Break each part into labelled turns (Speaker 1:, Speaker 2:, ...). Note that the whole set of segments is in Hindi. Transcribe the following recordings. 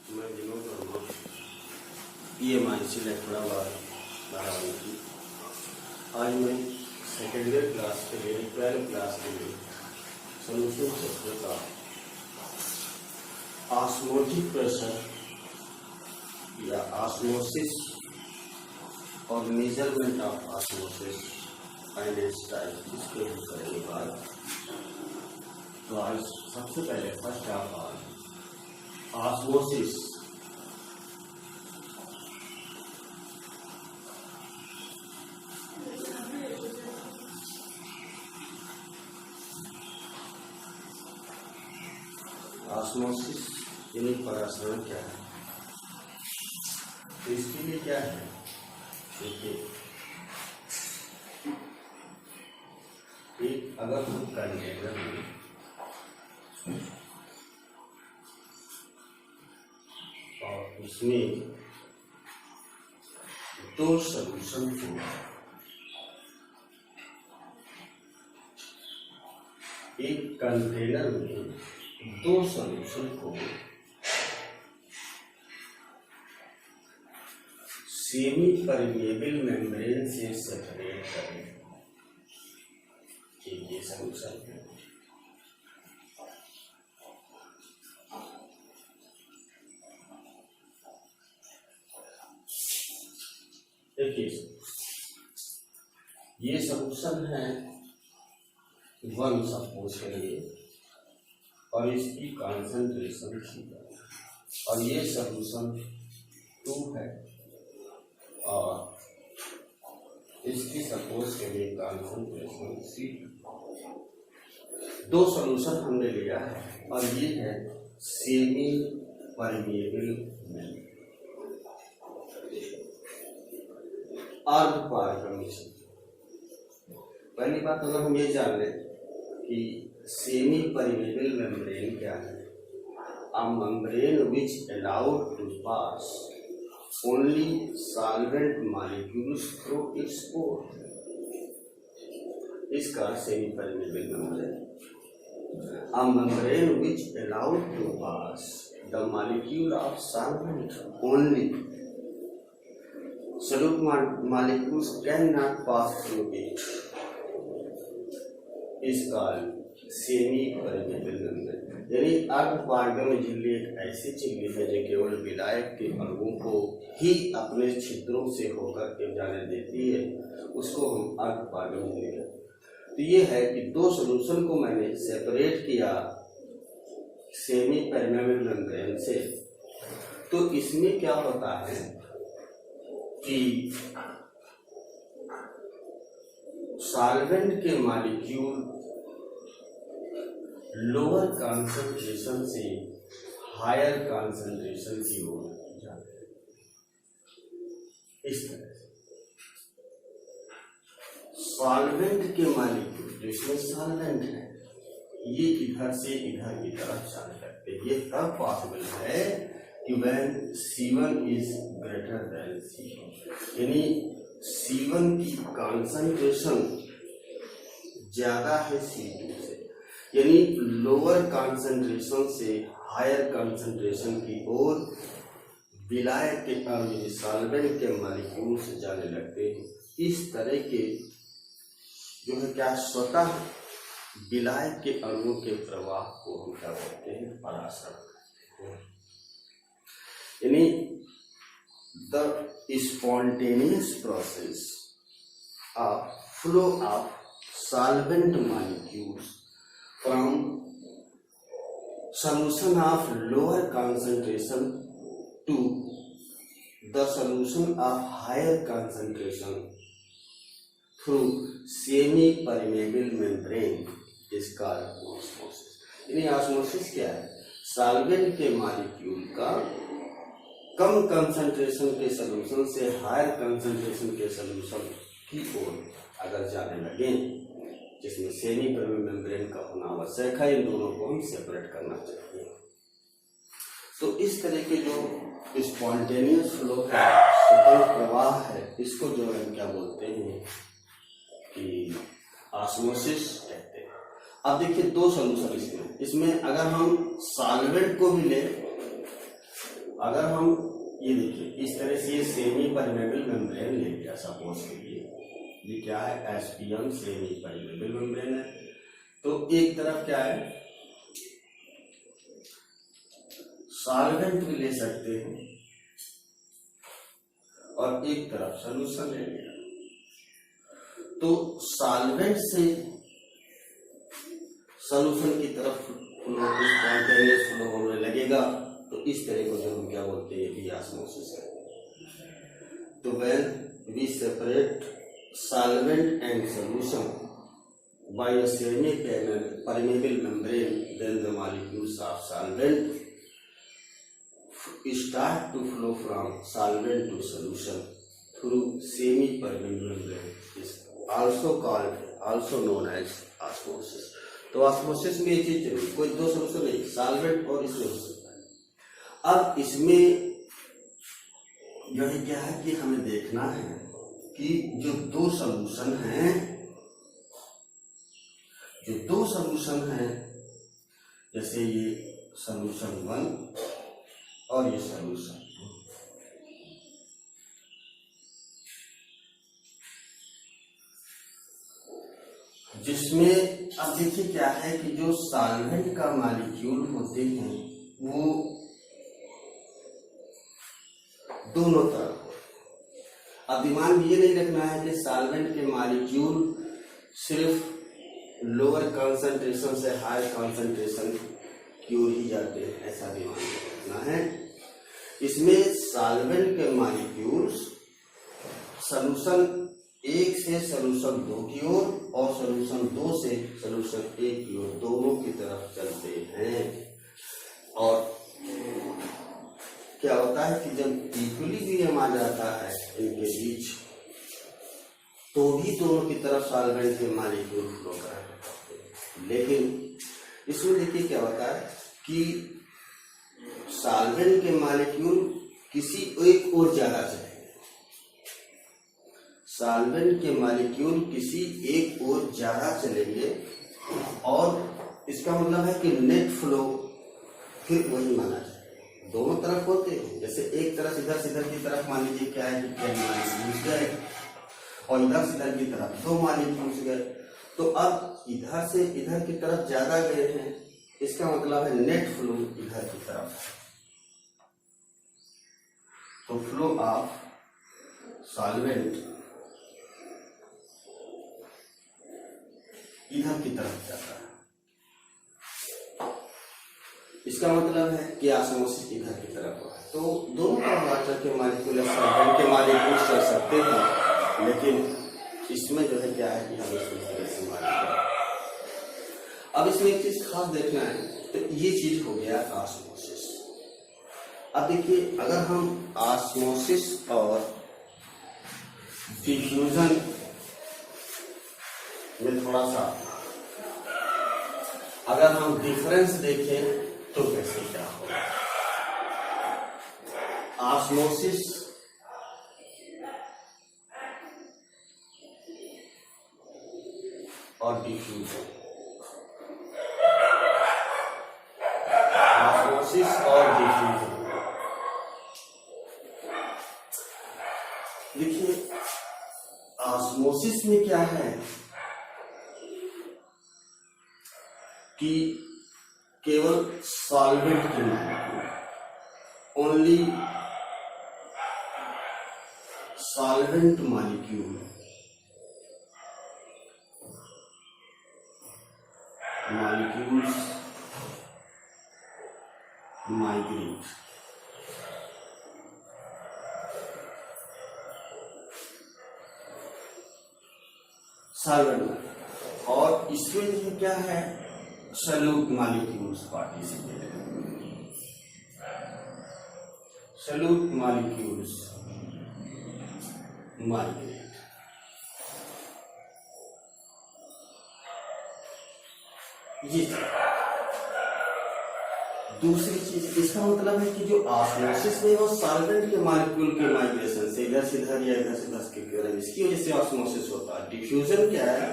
Speaker 1: मैं विनोद वर्मा PMIC इलेक्ट्राबाद बाराबंकी। आज मैं सेकेंड ईयर क्लास के लिए 12 क्लास के लिए सोल्यूशन चैप्टर का ऑस्मोटिक प्रेशर या ऑस्मोसिस और measurement of osmosis finance type इसके करेंगे बात। तो आज सबसे पहले first of all osmosis. Osmosis यानी परासरण क्या है? तो इसके लिए क्या है, देखिए एक अगर हम कंटेनर में और उसमें दो सॉल्यूशन को एक कंटेनर में दो सॉल्यूशन को सेमी परमेबल मेम्ब्रेन से सेपरेट करें, ये सॉल्यूशन है। देखिए ये सॉल्यूशन है 1 सपोज करिए और इसकी कॉन्सेंट्रेशन थी, और ये सॉल्यूशन 2 है और इसकी सपोज के लिए कॉन्सेंट्रेशन C। दो सॉल्यूशन हमने लिया है और ये है सेमी परमेबल मेम्ब्रेन अर्धपारगम्य। पहली बात अगर हम ये जान लें कि सेमी परमेबल मेम्ब्रेन क्या है, a membrane which allowed to pass only solvent molecules through its pore, इसका semi permeable membrane. A membrane which allowed to pass the molecule of solvent only, solute molecules cannot pass through it, is called semi permeable membrane. यानी अर्धपारगम्य झिल्ली एक ऐसी झिल्ली है जो केवल विलायक के अणुओं को ही अपने छिद्रों से होकर के जाने देती है, उसको हम अर्धपारगम्य झिल्ली कहते हैं। तो ये है कि दो सॉल्यूशन को मैंने सेपरेट किया सेमी परमेबल मेम्ब्रेन से। तो इसमें क्या होता है कि सॉल्वेंट के मॉलिक्यूल लोअर कॉन्सेंट्रेशन से हायर कॉन्सेंट्रेशन की ओर जाते हैं, इस तरह से। सॉल्वेंट के मॉलिक्यूल जिसमें सॉल्वेंट है ये इधर से इधर की तरफ जाने लगते हैं। ये तब पॉसिबल है कि when C1 is greater than C2, यानी C1 की कॉन्सेंट्रेशन ज्यादा है C2 से, यानी लोअर कॉन्सेंट्रेशन से हायर कॉन्सेंट्रेशन की ओर विलायक के अणु सॉल्वेंट के मॉलिक्यूल से जाने लगते हैं। इस तरह के जो है क्या स्वतः विलायक के अणुओं के प्रवाह को हम क्या कहते हैं, परासरण। यानी the spontaneous process of flow of solvent molecules from solution of lower concentration to the solution of higher concentration through semi permeable membrane is called osmosis। यानी ऑस्मोसिस क्या है, सॉल्वेंट के मॉलिक्यूल का कम कंसंट्रेशन के सॉल्यूशन से हायर कंसंट्रेशन के सॉल्यूशन की ओर अगर जाने लगे, जिसमें सेमी परमेबल मेम्ब्रेन का होना आवश्यक है, इन दोनों को हम सेपरेट करना चाहिए। तो इस तरह के जो स्पॉन्टेनियस फ्लो है, स्वतंत्र प्रवाह है, इसको जो है क्या बोलते हैं कि ऑस्मोसिस कहते हैं। अब देखिए दो सॉल्यूशन इसमें अगर हम सॉल्वेंट को भी ले, अगर हम ये देखिए इस तरह से ये सेमी परमेबल मेम्ब्रेन ले लिया सपोज के लिए, ये क्या है एसपीएम सेमी परमेबल मेम्ब्रेन है। तो एक तरफ क्या है सॉल्वेंट भी ले सकते हैं और एक तरफ सॉल्यूशन ले लिया। तो सॉल्वेंट से सॉल्यूशन की तरफ फ्लो होने लगेगा, तो इस तरह को जो हम क्या बोलते हैं ये ऑस्मोसिस है। तो when we separate solvent and solution by a semi-permeable membrane, then the molecules of solvent start to flow from solvent to solution through semi-permeable membrane. Is also known as osmosis. तो ऑस्मोसिस में ये चीज जरूरी, कोई दो सोल्यूशन नहीं, सॉल्वेंट और इसमें हो सकता है। अब इसमें जो है क्या है कि हमें देखना है कि जो दो सोल्यूशन हैं, जैसे ये सोल्यूशन 1 और ये सोल्यूशन 2, जिसमें अब देखिए क्या है कि जो सॉल्वेंट का मॉलिक्यूल होते हैं वो दोनों तरफ। अब दिमाग में ये नहीं रखना है कि सॉल्वेंट के मॉलिक्यूल सिर्फ लोअर कंसंट्रेशन से हाई कंसंट्रेशन की ओर ही जाते हैं, ऐसा दिमाग में रखना है। इसमें सॉल्वेंट के मॉलिक्यूल्स सॉल्यूशन 1 से सॉल्यूशन 2 की ओर और सॉल्यूशन 2 से सॉल्यूशन 1 की ओर दोनों की तरफ चलते हैं। और क्या होता है कि जब इक्विलिब्रियम आ जाता है इनके बीच, तो भी दोनों की तरफ सॉल्वेंट के मॉलिक्यूल फ्लो कर रहे हैं। लेकिन इसमें देखिए क्या होता है कि सॉल्वेंट के मॉलिक्यूल किसी एक ओर ज्यादा चलेंगे, सॉल्वेंट के मॉलिक्यूल किसी एक ओर ज्यादा चलेंगे, और इसका मतलब है कि नेट फ्लो फिर वही माना जाए। दोनों तरफ होते हैं, जैसे एक तरफ इधर की तरफ मान लीजिए क्या है कि और इधर से इधर की तरफ 2 मॉलिक्यूल्स गए, तो अब इधर से इधर की तरफ ज्यादा गए हैं, इसका मतलब है नेट फ्लो इधर की तरफ है। तो फ्लो ऑफ सॉल्वेंट इधर की तरफ जाता है, इसका मतलब है कि ऑस्मोसिस इधर की तरफ है। तो दोनों तरफ वाटर के मॉलिक्यूल सॉल्वेंट के मॉलिक्यूल चल सकते हैं, लेकिन इसमें जो है क्या है कि हम इसको इस तरह से मानेंगे। अब इसमें एक चीज खास देखना है, तो ये चीज हो गया ऑस्मोसिस। अब देखिए अगर हम ऑस्मोसिस और डिफ्यूजन में थोड़ा सा अगर हम डिफरेंस देखें तो कैसे क्या होगा। ऑस्मोसिस और डिफ्यूजन, ऑस्मोसिस और डिफ्यूजन, देखिए ऑस्मोसिस में क्या है कि केवल सॉल्वेंट के molecule, only solvent molecule molecules migrate, solvent, और इसमें क्या है solute molecules participate, solute molecules migrate. ये दूसरी चीज, इसका मतलब है कि जो ऑस्मोसिस में वो सॉल्वेंट के मॉलिक्यूल के माइग्रेशन से इधर से इधर या इधर से इधर के इसकी वजह से ऑस्मोसिस होता है। डिफ्यूजन क्या है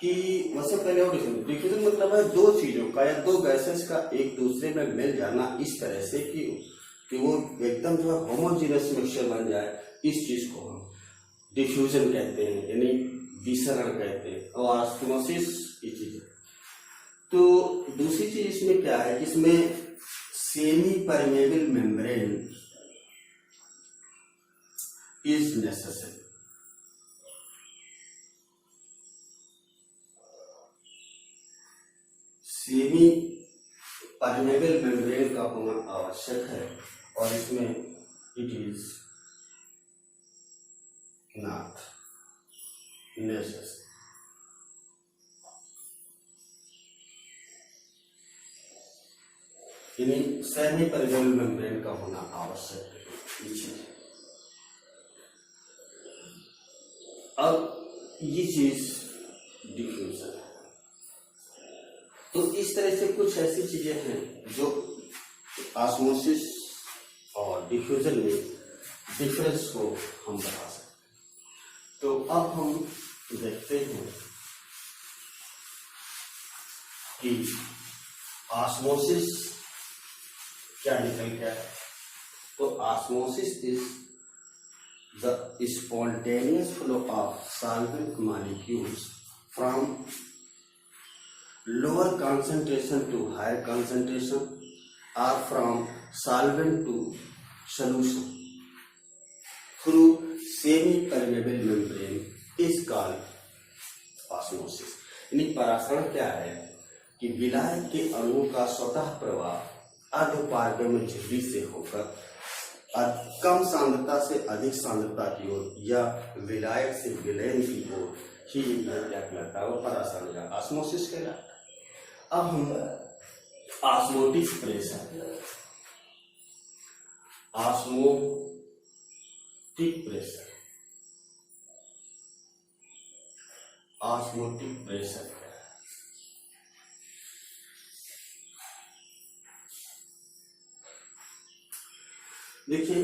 Speaker 1: कि वैसे पहले और डिफ्यूजन मतलब है दो चीजों का या दो गैसेस का एक दूसरे में मिल जाना इस तरह से कि कि वो एकदम जो है होमोजीनियस मिक्सचर बन जाए, इस चीज को हम डिफ्यूजन कहते हैं, यानी विसरण कहते हैं, और ऑस्मोसिस की चीज है। तो दूसरी चीज इसमें क्या है, इसमें semi permeable membrane is necessary. Semi permeable membrane का होना आवश्यक है, और इसमें इट इज नॉट नेसेसरी। यानी सेमी परमेबल मेम्ब्रेन का होना आवश्यक है, ये चीज। अब ये चीज डिफ्यूजन है। तो इस तरह से कुछ ऐसी चीजें हैं जो ऑस्मोसिस और डिफ्यूजन में डिफरेंस को हम बता सकते हैं। तो अब हम देखते हैं कि ऑस्मोसिस क्या निकल गया है। तो osmosis is the spontaneous flow of solvent molecules from lower concentration to higher concentration or from solvent to solution through semi-permeable membrane is called osmosis। यानी परासरण क्या है कि विलायक के अणुओं का स्वतः प्रवाह अर्धपारगम्य झिल्ली से होकर कम सांद्रता से अधिक सांद्रता की ओर या विलायक से विलयन की ओर ही क्या कहलाता है, वो परासरण या ऑस्मोसिस कहलाता है। अब हम ऑस्मोटिक प्रेशर, ऑस्मोटिक प्रेशर क्या है? देखिए,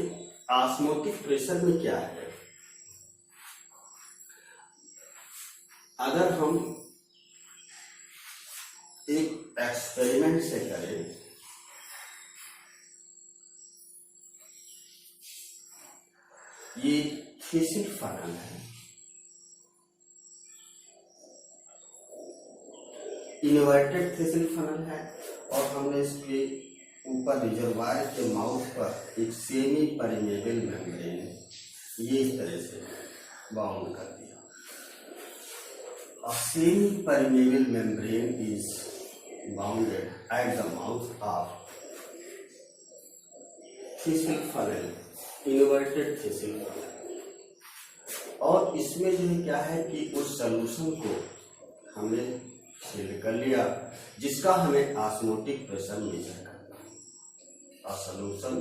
Speaker 1: ऑस्मोटिक प्रेशर में क्या है, अगर हम एक एक्सपेरिमेंट से करें, ये थ्रेसिल फनल है, इन्वर्टेड थ्रेसिल फनल है, और हमने इसके ऊपर रिजर्वायर के माउथ पर एक सेमी परमेबल मेम्ब्रेन ये इस तरह से बाउंड कर दिया। A semi-permeable membrane is bounded at the mouth of thistle funnel, inverted thistle funnel। और इसमें जो है क्या है कि उस सॉल्यूशन को हमने फिल कर लिया जिसका हमें ऑस्मोटिक प्रेशर मेजर करना है। A solution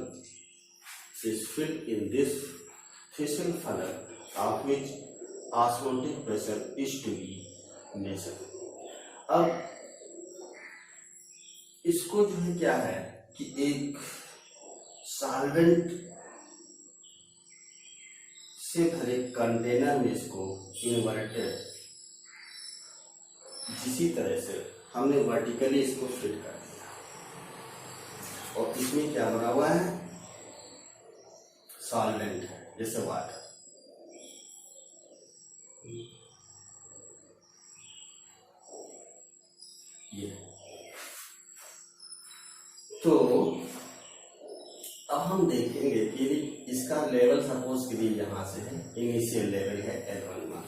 Speaker 1: is filled in this thistle funnel of which osmotic pressure is to be measured। अब इसको जो है क्या है कि एक सॉल्वेंट से भरे कंटेनर में इसको इन्वर्टेड जिसी तरह से हमने वर्टिकली इसको फिट कर दिया, और इसमें क्या बना हुआ है, सॉल्वेंट है, जैसे वाटर। ये तो अब हम देखेंगे कि इसका लेवल सपोज करिए यहां से है, इनिशियल लेवल है L1 मान।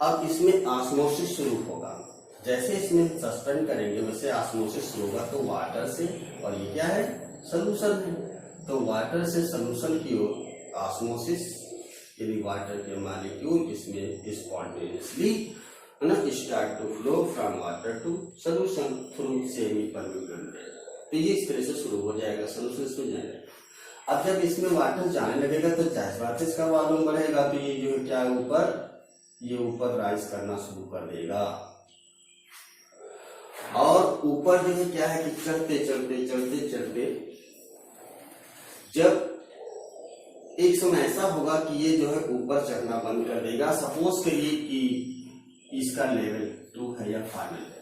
Speaker 1: अब इसमें ऑस्मोसिस शुरू होगा, जैसे इसमें सस्पेंड करेंगे वैसे ऑस्मोसिस शुरू होगा, तो वाटर से, और ये क्या है, सॉल्यूशन है, तो वाटर से सॉल्यूशन की ओर ऑस्मोसिस, यानी वाटर के मॉलिक्यूल इसमें spontaneously start to flow from water to solution through semi permeable membrane. तो ये इस तरह से शुरू हो जाएगा, सॉल्यूशन इसमें जाएगा। अब जब इसमें वाटर जाने लगेगा तो जाहिर बात है इसका वॉल्यूम बढ़ेगा, तो ये जो है क्या ये ऊपर राइज करना शुरू कर देगा, और ऊपर जो है क्या है कि चढ़ते चढ़ते चढ़ते चढ़ते जब एक समय ऐसा होगा कि ये जो है ऊपर चढ़ना बंद कर देगा। सपोज करिए कि इसका लेवल 2 है या फाइनल है,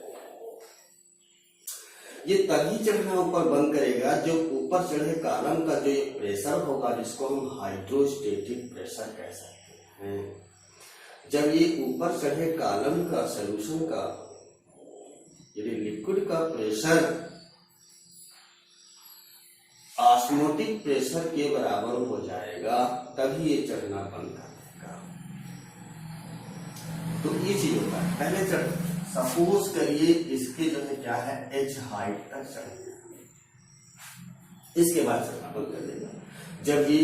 Speaker 1: ये तभी चढ़ना ऊपर बंद करेगा जो ऊपर चढ़े कॉलम का जो ये प्रेशर होगा, जिसको हम हाइड्रोस्टेटिक प्रेशर कह सकते हैं। जब ये ऊपर चढ़े कॉलम का सॉल्यूशन का यदि लिक्विड का प्रेशर ऑस्मोटिक प्रेशर के बराबर हो जाएगा, तभी ये चढ़ना बंद कर देगा। तो ये चीज होता है। पहले चढ़, सपोज करिए इसके जो है क्या है, h हाइट तक चढ़ गया, इसके बाद चढ़ना बंद कर देगा। जब ये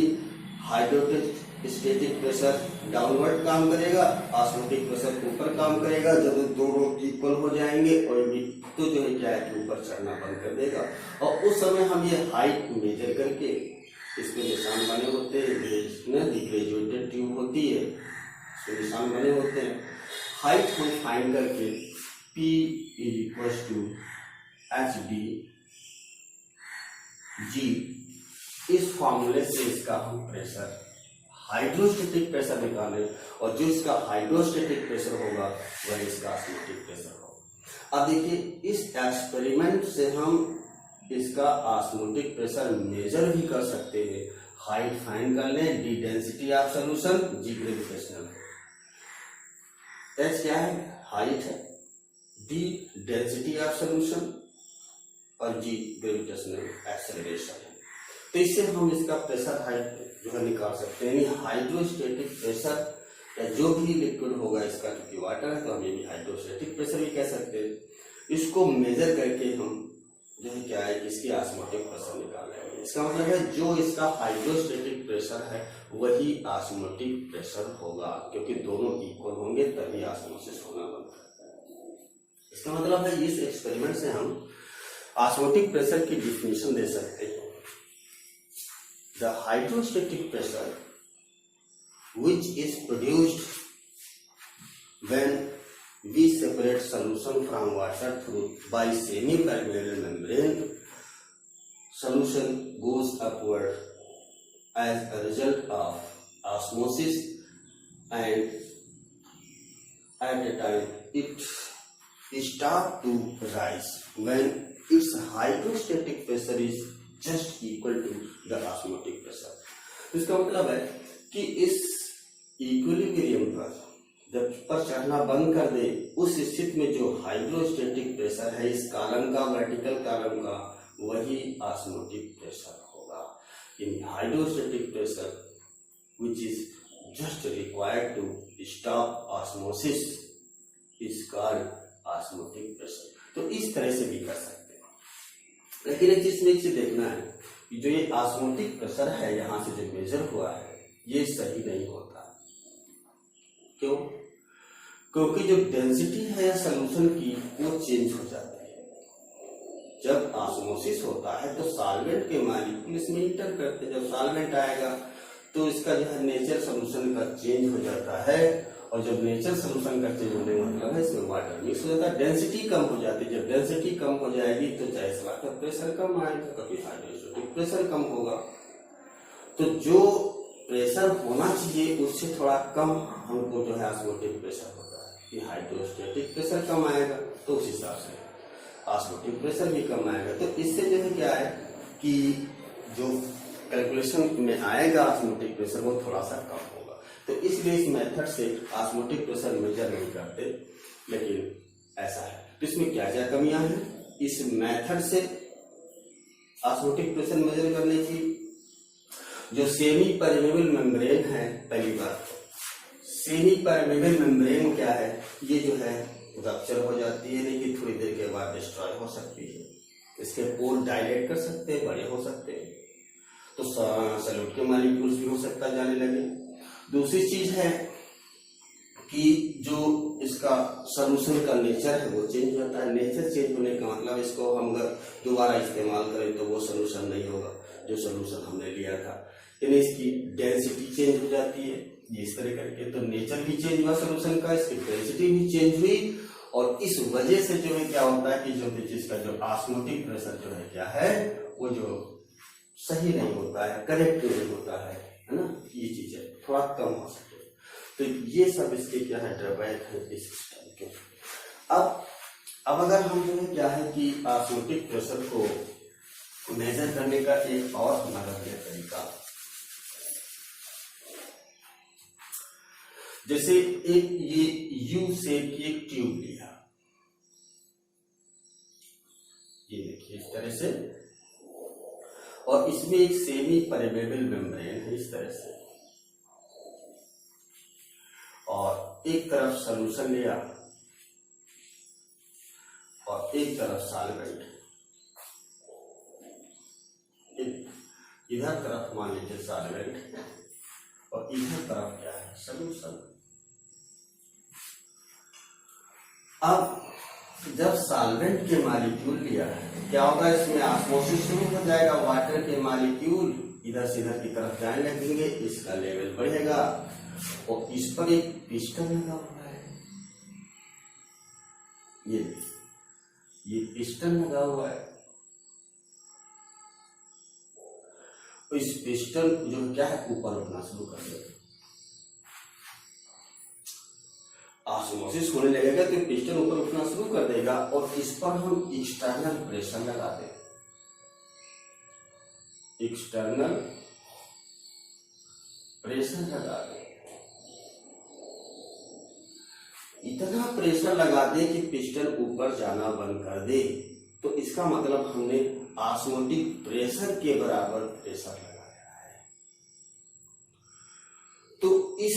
Speaker 1: हाइड्रोस्टेटिक प्रेशर डाउनवर्ड काम करेगा, ऑस्मोटिक प्रेशर ऊपर काम करेगा। जब दोनों इक्वल हो जाएंगे और तो जो है क्या है कि ऊपर चढ़ना बंद कर देगा। और उस समय हम ये हाइट मेजर करके, इसके निशान बने होते हैं, ग्रेजुएटेड ट्यूब होती है, इसके निशान बने होते हैं। हाइट हम फाइंड करके P = HD G, इस फॉर्मूले से इसका हम प्रेशर हाइड्रोस्टेटिक प्रेशर निकालें, और जो इसका हाइड्रोस्टेटिक प्रेशर होगा वह इसका ऑस्मोटिक प्रेशर होगा। अब देखिए, इस एक्सपेरिमेंट से हम इसका ऑस्मोटिक प्रेशर मेजर भी कर सकते हैं। हाइट फाइंड कर लें, D density of solution, G gravitational. H क्या है, हाइट है, D डेंसिटी ऑफ सॉल्यूशन और G ग्रेविटेशनल एक्सेलरेशन है। तो इससे हम इसका प्रेशर हाइट जो है निकाल सकते हैं। यानी हाइड्रोस्टेटिक प्रेशर या जो भी लिक्विड होगा इसका, क्योंकि वाटर है तो हम ये भी हाइड्रोस्टेटिक प्रेशर भी कह सकते हैं। इसको मेजर करके हम जो है क्या है, इसकी ऑस्मोटिक प्रेशर निकालेंगे। इसका मतलब है जो इसका हाइड्रोस्टेटिक प्रेशर है वही ऑस्मोटिक प्रेशर होगा, क्योंकि दोनों इक्वल होंगे तभी ऑस्मोसिस होना बनता है। इसका मतलब है इस एक्सपेरिमेंट से हम ऑस्मोटिक प्रेशर की डिफिनेशन दे सकते हैं। The hydrostatic pressure which is produced when we separate solution from water through by semi-permeable membrane, solution goes upward as a result of osmosis, and at a time it starts to rise when its hydrostatic pressure is just equal to the osmotic pressure. इसका मतलब है कि इस इक्विलिब्रियम पर जब पर चढ़ना बंद कर दे, उस स्थिति में जो हाइड्रोस्टेटिक प्रेशर है इस कॉलम का, वर्टिकल कॉलम का, वही ऑस्मोटिक प्रेशर होगा। In hydrostatic pressure which is just required to stop osmosis is called osmotic pressure. तो इस तरह से भी कर सकते हैं। लेकिन एक चीज में इसे देखना है कि जो ये ऑस्मोटिक प्रेशर है यहां से जो मेजर हुआ है ये सही नहीं होता। क्यों? क्योंकि जो डेंसिटी है या सॉल्यूशन की वो चेंज हो जाती है। जब ऑस्मोसिस होता है तो सॉल्वेंट के मॉलिक्यूल इसमें इंटर करते हैं। जब सॉल्वेंट आएगा तो इसका जो है नेचर सॉल्यूशन का चेंज हो जाता है, और जब नेचर सॉल्यूशन का चेंज होने का मतलब है इसमें वाटर मिक्स हो जाता है, डेंसिटी कम हो जाती है। जब डेंसिटी कम हो जाएगी तो चाहे इसका प्रेशर कम आएगा, कभी हाइड्रोस्टेटिक प्रेशर कम होगा। तो जो प्रेशर होना चाहिए उससे थोड़ा कम हमको जो है ऑस्मोटिक प्रेशर होता है कि हाइड्रोस्टेटिक प्रेशर कम आएगा, तो उस हिसाब से ऑस्मोटिक प्रेशर भी कम आएगा। तो इससे जो है क्या है कि जो कैलकुलेशन में आएगा ऑस्मोटिक प्रेशर वो थोड़ा सा कम होगा। तो इसलिए इस मेथड से ऑस्मोटिक प्रेशर मेजर नहीं करते, लेकिन ऐसा है। तो इसमें क्या क्या कमियां हैं इस मेथड से ऑस्मोटिक प्रेशर मेजर करने की? जो सेमी परमेबल मेम्ब्रेन है, पहली बात सेमी परमेबल मेम्ब्रेन क्या है, ये जो है रप्चर हो जाती है, लेकिन थोड़ी देर के बाद डिस्ट्रॉय हो सकती है। इसके पोर डायलेट कर सकते हैं, बड़े हो सकते हैं, तो सॉल्यूट के मॉलिक्यूल्स भी हो सकता है जाने लगे। दूसरी चीज है कि जो इसका सॉल्यूशन का नेचर है वो चेंज होता है। नेचर चेंज होने का मतलब इसको हम अगर दोबारा इस्तेमाल करें तो वो सॉल्यूशन नहीं होगा जो सॉल्यूशन हमने लिया था। यानी इसकी डेंसिटी चेंज हो जाती है इस तरह करके। तो नेचर भी चेंज हुआ सॉल्यूशन का, इसकी डेंसिटी भी चेंज हुई, और इस वजह से जो है क्या होता है कि जो चीज का जो ऑस्मोटिक प्रेशर जो है क्या है वो जो सही नहीं होता है, करेक्ट नहीं होता है ना, ये चीजें थोड़ा कम हो सके। तो ये सब इसके क्या है ड्रॉबैक है इस सिस्टम के। अब अब अगर हम जो है क्या है कि ऑस्मोटिक प्रेशर को मेजर करने का एक और हमारा तरीका, जैसे एक ये यू शेप की एक ट्यूब लिया, ये देखिए इस तरह से, और इसमें एक सेमी परमेबल मेम्ब्रेन है इस तरह से, और एक तरफ सॉल्यूशन लिया और एक तरफ सॉल्वेंट, इधर तरफ मान लीजिए सॉल्वेंट और इधर तरफ क्या है सॉल्यूशन। अब जब सॉल्वेंट के मॉलिक्यूल लिया है क्या होगा, इसमें ऑस्मोसिस शुरू हो जाएगा, वाटर के मॉलिक्यूल इधर से इधर की तरफ जाने लगेंगे, इसका लेवल बढ़ेगा और इस पर एक पिस्टन लगा हुआ है, ये पिस्टन लगा हुआ है। तो इस पिस्टन जो क्या है ऊपर उठना शुरू कर देगा, ऑस्मोसिस होने लगेगा तो पिस्टन ऊपर उठना शुरू कर देगा और इस पर हम एक्सटर्नल प्रेशर लगा दें, एक्सटर्नल प्रेशर लगा दें, इतना प्रेशर लगा दे कि पिस्टन ऊपर जाना बंद कर दे, तो इसका मतलब हमने ऑस्मोटिक प्रेशर के बराबर प्रेशर लगाया है। तो इस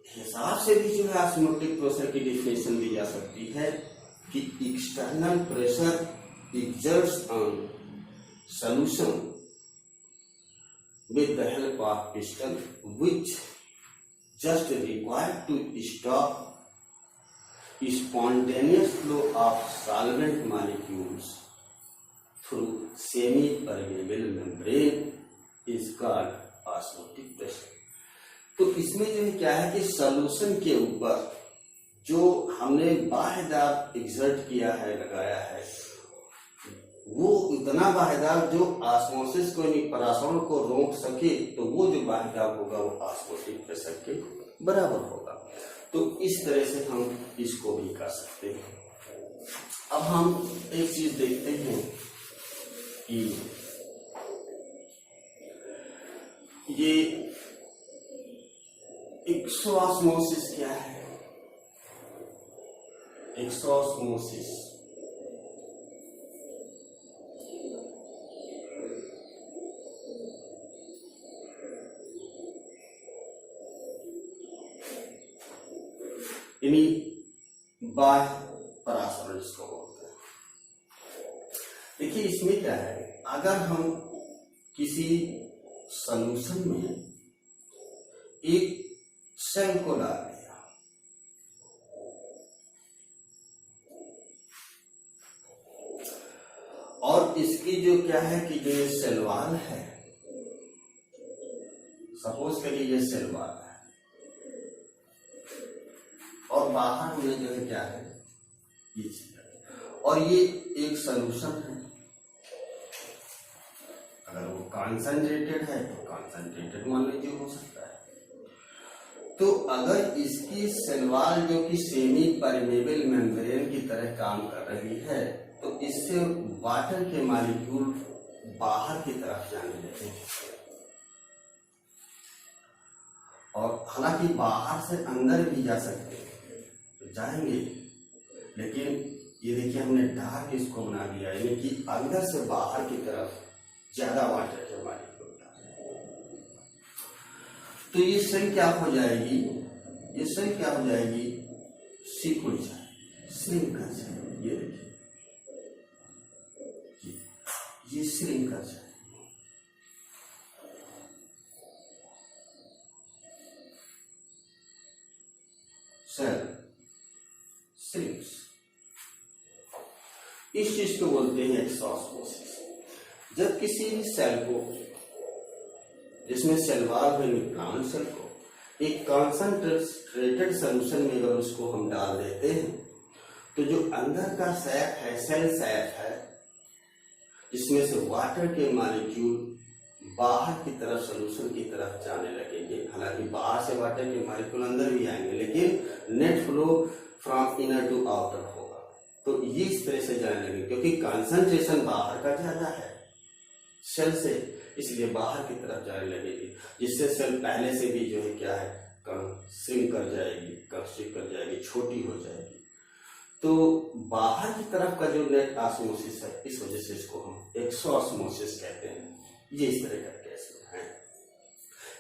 Speaker 1: हिसाब से भी जो है ऑस्मोटिक प्रेशर की डेफिनेशन दी जा सकती है कि external pressure exerts on solution with the help of piston which just required to stop spontaneous flow of solvent molecules through semi-permeable membrane is called osmotic pressure। तो इसमें जो है क्या है कि सॉल्यूशन के ऊपर जो हमने बाह्य दाब एक्सर्ट किया है, लगाया है, वो इतना बाह्य दाब जो ऑस्मोसिस को परासरण को रोक सके, तो वो जो बाह्य दाब होगा वो ऑस्मोटिक प्रेशर के बराबर होगा। तो इस तरह से हम इसको भी कर सकते हैं। अब हम एक चीज देखते हैं कि ये एक्सोऑस्मोसिस क्या है। एक्सोऑस्मोसिस यानी बाह्य परासरण जिसको बोलते हैं। देखिए इसमें क्या है, अगर हम किसी सॉल्यूशन में एक सेल को डाल दिया और इसकी जो क्या है कि जो ये सेल वॉल है, सपोज करिए ये सेल वॉल है और बाहर में जो है क्या है ये चीज, और ये एक सॉल्यूशन है। अगर वो कॉन्सेंट्रेटेड है तो कॉन्सेंट्रेटेड मान लीजिए हो सकता है। तो अगर इसकी सेल वॉल जो कि सेमी परमेबल मेम्ब्रेन की तरह काम कर रही है, तो इससे वाटर के मॉलिक्यूल बाहर की तरफ जाने लगते हैं, और हालांकि बाहर से अंदर भी जा सकते हैं, तो जाएंगे, लेकिन ये देखिए हमने डार्क इसको बना दिया, यानी कि अंदर से बाहर की तरफ ज्यादा वाटर के मॉलिक्यूल। तो ये सेल क्या हो जाएगी, ये सेल क्या हो जाएगी, सिकुड़ जाए, श्रिंक कर जाए। ये देखिए ये श्रिंक कर जाए। सेल श्रिंक्स, इस चीज को बोलते हैं एक्सोऑस्मोसिस। जब किसी भी सेल को, जिसमें सेल वॉल में प्लांट सेल को एक कॉन्सेंट्रेटेड सॉल्यूशन में अगर उसको हम डाल देते हैं, तो जो अंदर का सैक है, सेल सैक है, जिसमें से वाटर के मॉलिक्यूल बाहर की तरफ सॉल्यूशन की तरफ जाने लगेंगे। हालांकि बाहर से वाटर के मॉलिक्यूल अंदर भी आएंगे, लेकिन net flow from inner to outer होगा। तो ये इस तरह से जाने लगे, क्योंकि कंसंट्रेशन बाहर का ज्यादा है सेल से, इसलिए बाहर की तरफ जाने लगेगी, जिससे सेल पहले से भी जो है क्या है श्रिंक कर जाएगी, कंस्ट्रिक्ट कर जाएगी, छोटी हो जाएगी। तो बाहर की तरफ का जो नेट ऑस्मोसिस है, इस वजह से इसको हम एक्सोऑस्मोसिस कहते हैं। ये इस तरह का केस है।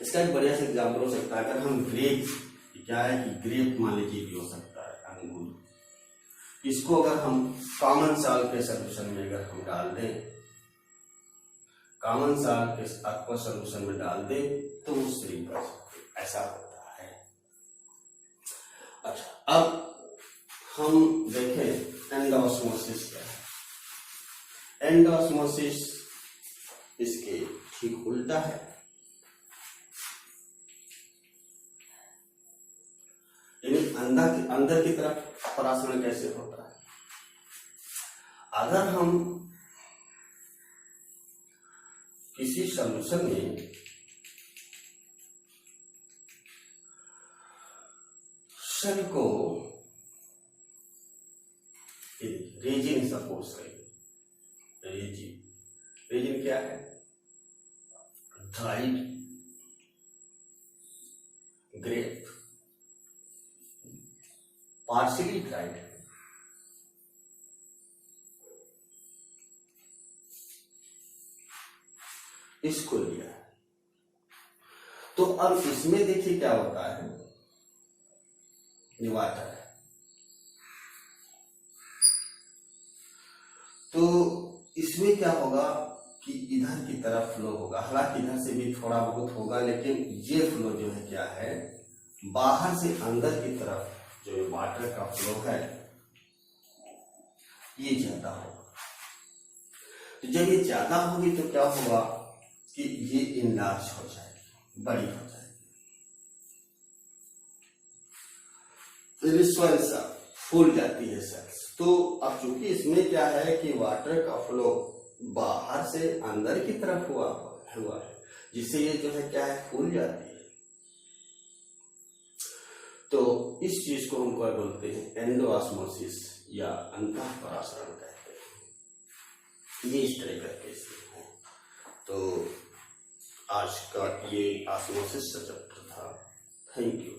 Speaker 1: इसका एक बढ़िया सा एग्जाम्पल हो सकता है, अगर हम ग्रेप, क्या है कि ग्रेप मान लीजिए भी हो सकता है अंगूर, इसको अगर हम कॉमन सॉल्ट के सोल्यूशन में अगर हम डाल दें, कॉमन सॉल्ट के एक्वस सोल्यूशन में डाल दें तो वो श्रिंक कर सकते, ऐसा होता है। अच्छा, अब हम देखें एंडोस्मोसिस क्या है। एंडोस्मोसिस इसके ठीक उल्टा है। यानी अंदर की तरफ परासरण कैसे होता है, अगर हम किसी सॉल्यूशन में सेल को रेजिन सपोज करें, रेजिन क्या है, ड्राइड ग्रेप, पार्शियली ड्राइड, इसको लिया। तो अब इसमें देखिए क्या होता है, ये वाटर है, तो इसमें क्या होगा कि इधर की तरफ फ्लो होगा, हालांकि इधर से भी थोड़ा बहुत होगा, लेकिन ये फ्लो जो है क्या है, बाहर से अंदर की तरफ जो वाटर का फ्लो है ये ज्यादा होगा। तो जब ये ज्यादा होगी तो क्या होगा कि ये इनलार्ज हो जाएगी, बड़ी हो जाएगी, सा फूल जाती है सेल्स। तो अब चूंकि इसमें क्या है कि वाटर का फ्लो बाहर से अंदर की तरफ हुआ है, जिससे ये जो है क्या है फूल जाती है। तो इस चीज को हम क्या बोलते हैं, एंडोऑस्मोसिस या अंतःपरासरण कहते हैं। ये इस तरह का केस है। तो आज का ये ऑस्मोसिस का चैप्टर था। Thank you.